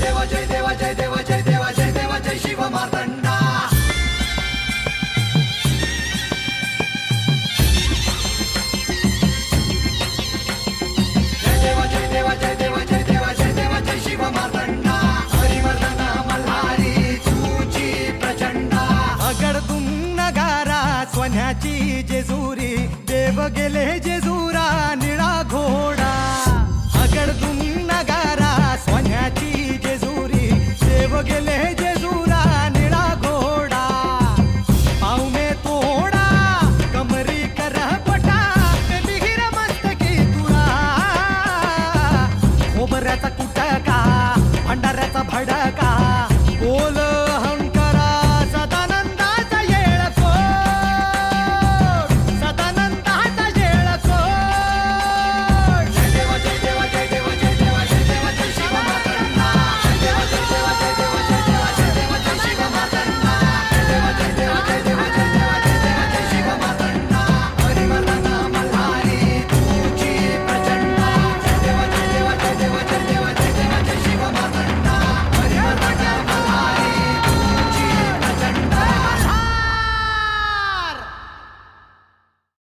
देवा जय देवा जय देवा जय देवा जय देवा जय शिव मार्तंडा. जय देवा जय देवा जय देवा जय देवा जय देवा जय शिव मार्तंडा. हरिवर्धन मल्हारी तुझी प्रचंडा. अगडतून नगारा सोन्याची जेजुरी देव गेले जेजुरा निळा घोर